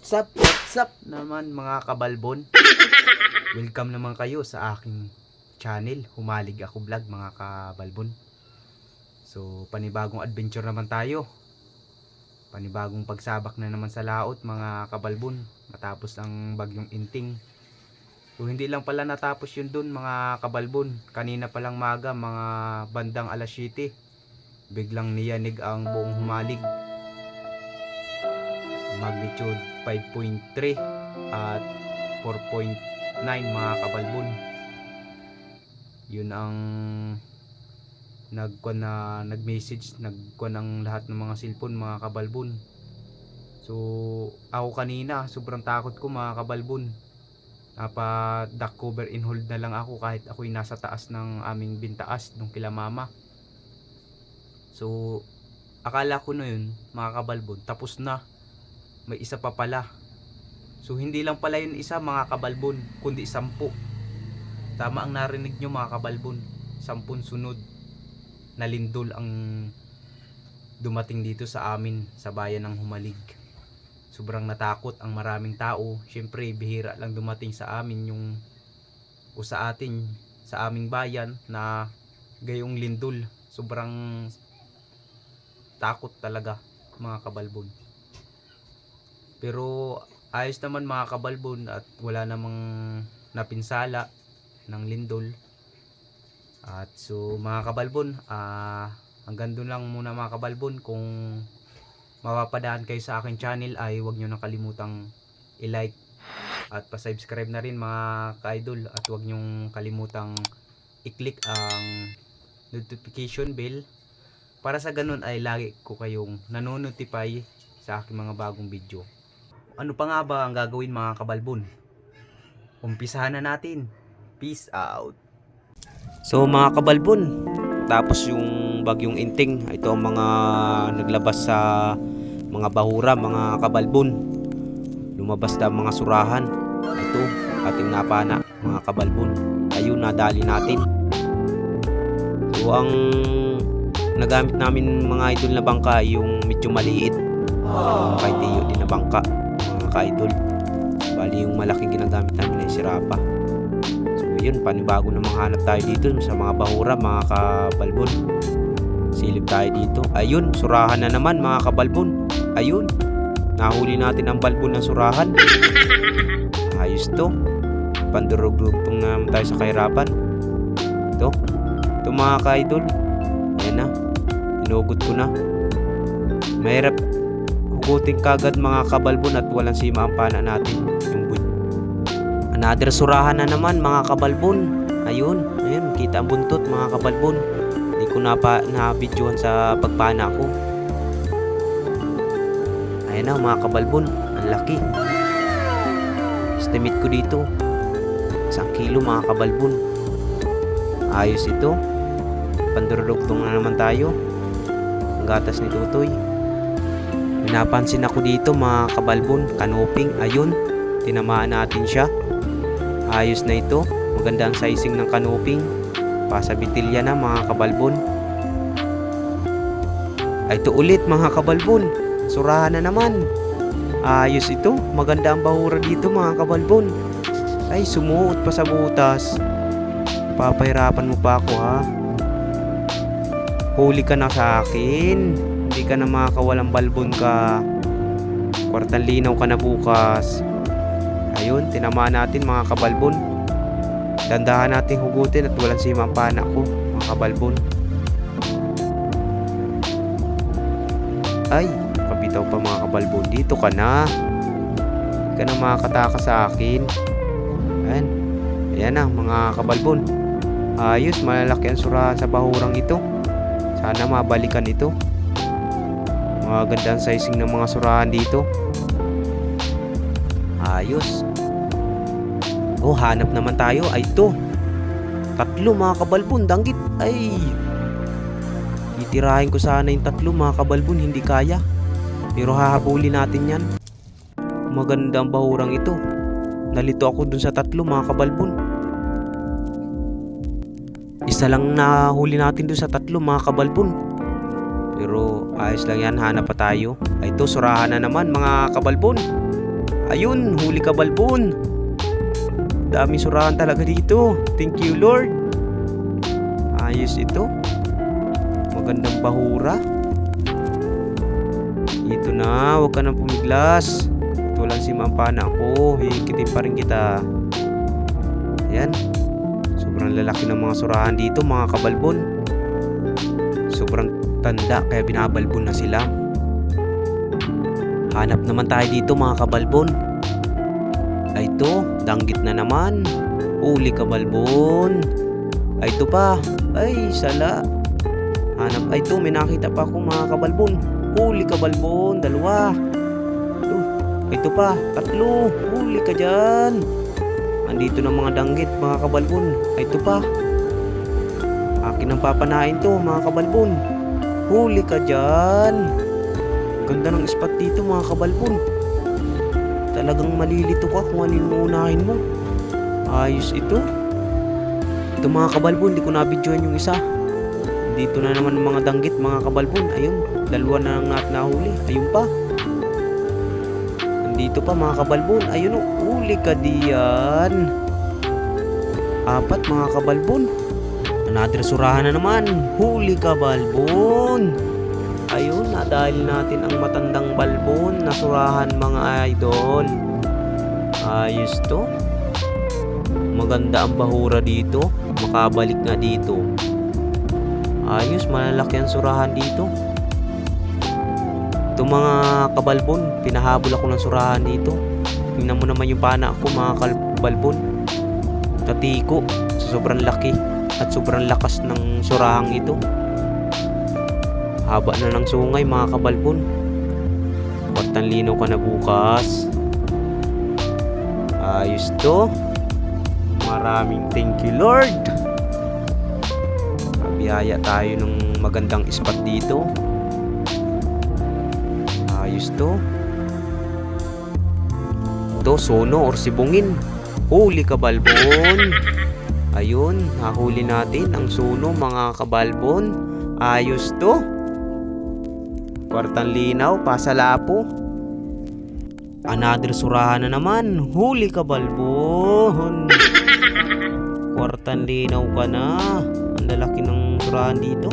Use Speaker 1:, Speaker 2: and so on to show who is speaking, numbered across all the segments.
Speaker 1: What's up naman mga kabalbon? Welcome naman kayo sa aking channel, Humalig Ako Vlog mga kabalbon. So panibagong adventure naman tayo. Panibagong pagsabak na naman sa laot mga kabalbon matapos ang bagyong Inting. So hindi lang pala natapos yun dun mga kabalbon. Kanina palang maga mga bandang alas 7 biglang niyanig ang buong Humalig. Magnitude 5.3 at 4.9 mga kabalbon. Yun ang nag-message, nagkuha ng lahat ng mga cellphone mga kabalbon. So ako kanina sobrang takot ko mga kabalbon. Duck cover in hold na lang ako kahit ako'y nasa taas ng aming bintaas nung kila mama. So akala ko na yun mga kabalbon tapos na. May isa pa pala. So hindi lang pala yun isa mga kabalbon, kundi 10. Tama ang narinig nyo mga kabalbon. 10 sunod na lindol ang dumating dito sa amin sa bayan ng Humalig. Sobrang natakot ang maraming tao. Syempre bihira lang dumating sa amin yung o sa atin sa aming bayan na gayong lindol. Sobrang takot talaga mga kabalbon. Pero ayos naman mga kabalbon at wala namang napinsala ng lindol. At so mga kabalbon, hanggang doon lang muna mga kabalbon. Kung mapapadaan kayo sa aking channel ay huwag nyo nang kalimutang i-like at pa-subscribe na rin mga ka-idol. At huwag nyo kalimutang i-click ang notification bell para sa ganun ay lagi ko kayong nanonotify sa aking mga bagong video. Ano pa nga ba ang gagawin mga kabalbon? Umpisahan na natin. Peace out. So mga kabalbon, tapos yung bagyong Inting, ito ang mga naglabas sa mga bahura mga kabalbon. Lumabas na mga surahan. Ito, ating napana mga kabalbon. Ayun, nadali natin. So ang nagamit namin mga idol na bangka yung medyo maliit. Kay Tiyo din na bangka mga ka-idol. Bali yung malaking ginagamit namin ay sirapa. So yun, panibago na hanap tayo dito sa mga bahura mga kabalbon. Silip tayo dito. Ayun, surahan na naman mga kabalbon. Ayun, nahuli natin ang balbon ng surahan. Ayos to. Pandurog-dugtong na naman tayo sa kahirapan. Ito mga ka-idol. Ayan na, inugot ko na. Mahirap hugutin kagad mga kabalbon at walang sima ang pana natin. Another surahan na naman mga kabalbon. Ayun, kita ang buntot mga kabalbon. Hindi ko na-videohan sa pagpana ko. Ayan na mga kabalbon, ang laki. Estimate ko dito 1 kilo mga kabalbon. Ayos ito. Pandurugtong na naman tayo. Ang gatas ni Tutoy. Pinapansin ako dito mga kabalbon, kanoping. Ayun, tinamaan natin siya. Ayos na ito. Maganda ang sizing ng kanoping. Pasabitilya na mga kabalbon. Ay, ito ulit mga kabalbon. Surahan na naman. Ayos ito. Maganda ang bahura dito mga kabalbon. Ay, sumuot pa sa butas. Papahirapan mo pa ako ha. Huli ka na sa akin. Hindi ka na makakawalang balbon ka. Kwartang linaw ka na bukas. Ayun, tinamaan natin mga kabalbon. Dandahan natin hugutin at walang sima ang pana ko mga kabalbon. Ay, kabitaw pa mga kabalbon. Dito ka na. Hindi ka na makakataka sa akin. Ayan na mga kabalbon. Ayos, malalaki ang surahan sa bahurang ito. Sana mabalikan ito. Mga gandang sizing ng mga surahan dito. Ayos. Oh, hanap naman tayo. Ay, ito 3 mga kabalbon. Danggit. Ay, titirahin ko sana yung 3 mga kabalbon. Hindi kaya. Pero hahabulin natin yan. Magandang bahurang ito. Nalito ako dun sa 3 mga kabalbon. Isa lang nahuli natin dun sa 3 mga kabalbon. Pero ayos lang yan, hanap pa tayo. Ay, ito, surahan na naman mga kabalbon. Ayun, huli kabalbon. Dami surahan talaga dito. Thank you Lord. Ayos ito. Magandang bahura. Dito na, huwag ka nang pumiglas. Ito lang si mampana ko. Hikitin pa rin kita. Ayan. Sobrang lalaki ng mga surahan dito, mga kabalbon. Sobrang tanda kaya binabalbon na sila. Hanap naman tayo dito, mga kabalbon. Ay ito, danggit na naman. Huli kabalbon. Ay ito pa. Ay sala. Hanap. Ay ito, may nakita pa ako, mga kabalbon. Huli kabalbon. Dalawa. Ito pa. Tatlo. Huli ka dyan. Andito na mga danggit, mga kabalbon. Ay ito pa. Akin ang papanain to, mga kabalbon. Huli ka dyan. Ganda ng spot dito, mga kabalbon. Talagang malilito ka kung alin mo unahin mo. Ayos ito. Ito, mga kabalbon, di ko nabidyohan yung isa. Dito na naman mga danggit, mga kabalbon. Ayun, dalawa na lang nahuli. Ayun pa. Andito pa, mga kabalbon. Ayun o, huli ka diyan. 4, mga kabalbon. Another surahan na naman. Huli kabalbon. Ayun, nadali natin ang matandang balbon na surahan, mga idol. Ayos to. Maganda ang bahura dito. Makabalik nga dito. Ayos, malalaki ang surahan dito. Ito, mga kabalbon, pinahabol ako ng surahan dito. Tingnan mo naman yung pana ko, mga kabalbon. Tatiko sa sobrang laki at sobrang lakas ng surahang ito. Haba na ng sungay, mga kabalbon. Kwartang linaw ka na bukas. Ayos to. Maraming thank you Lord. Biyaya tayo ng magandang spot dito. Ayos to. Ito, sono or sibungin. Huli kabalbon. Ayun, nahuli natin ang sono, mga kabalbon. Ayos to. Kwartang linaw, pasalapo. Another surahan na naman. Huli kabalbon. Kwartang linaw ka na. Ang lalaki ng surahan dito.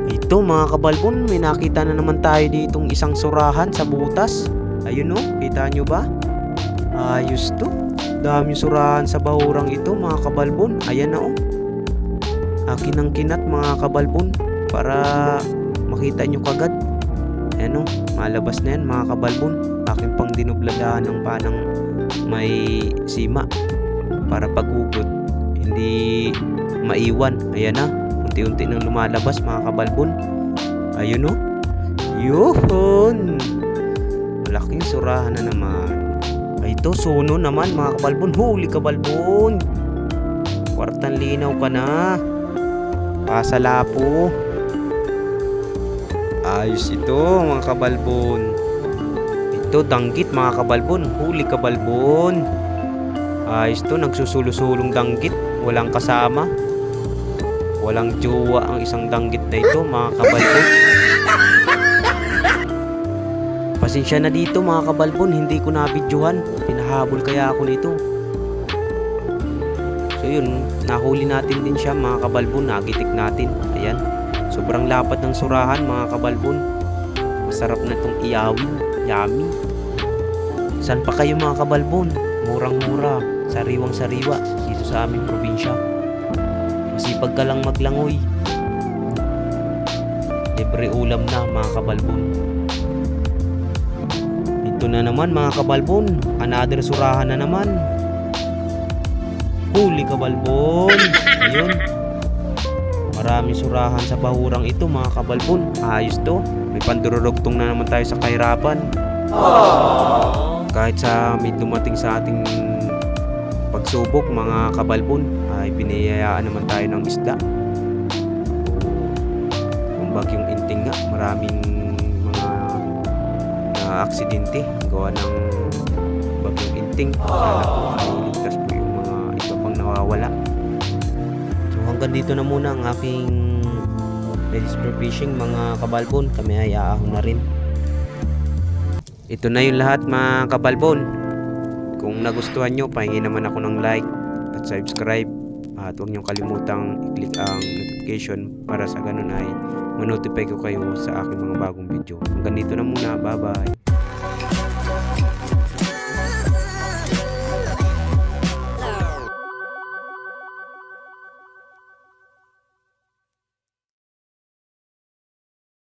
Speaker 1: Ito, mga kabalbon, may nakita na naman tayo ditong isang surahan sa butas. Ayun o, kita nyo ba? Ayos to. Dami surahan sa bahurang ito, mga kabalbon. Ayan na o. Akin ang kinat, mga kabalbon, para makita nyo kagad. Ayan o, malabas na yan, mga kabalbon. Akin pang dinubladahan ng panang may sima para paghugot hindi maiwan. Ayan na, unti-unti nang lumalabas, mga kabalbon. Ayun o. Yun, malaking surahan na naman. Ay ito, sono naman, mga kabalbon. Huli kabalbon. Kwartang linaw ka na. Pasalapo. Ayos ito, mga kabalbon. Ito, danggit, mga kabalbon. Huli kabalbon. Ayos to, nagsusulo-sulong danggit. Walang kasama. Walang jowa ang isang danggit na ito, mga kabalbon. Pasensya na dito, mga kabalbon, hindi ko nabidyohan. Pinahabol kaya ako nito. So yun, nahuli natin din siya, mga kabalbon. Nagitik natin. Ayan, sobrang lapad ng surahan, mga kabalbon. Masarap na itong iyawin. Yummy. San pa kayo, mga kabalbon? Murang-mura, sariwang-sariwa dito sa aming probinsya. Masipag ka lang maglangoy. Libre ulam na, mga kabalbon. Ito na naman, mga kabalbon. Another surahan na naman. Huli kabalbon. Ayun. Maraming surahan sa bahurang ito, mga kabalbon. Ayos to. May pandururugtong na naman tayo sa kahirapan. Kahit sa may dumating sa ating pagsubok, mga kabalbon, ay biniyayaan naman tayo ng isda. Yung bagyong Inting nga, maraming aksidente gawa ng bagyong Inting. Sana po ay ligtas po yung mga iba pang nawawala. So hanggang dito na muna ang aking ladies for fishing, mga kabalbon. Kami ay aahon na rin. ito na yung lahat mga kabalbon. Kung nagustuhan nyo, pahingi naman ako ng like at subscribe. At huwag nyo kalimutang i-click ang notification para sa ganun ay manotify ko kayo sa aking mga bagong video. Hanggang dito na muna. Bye bye.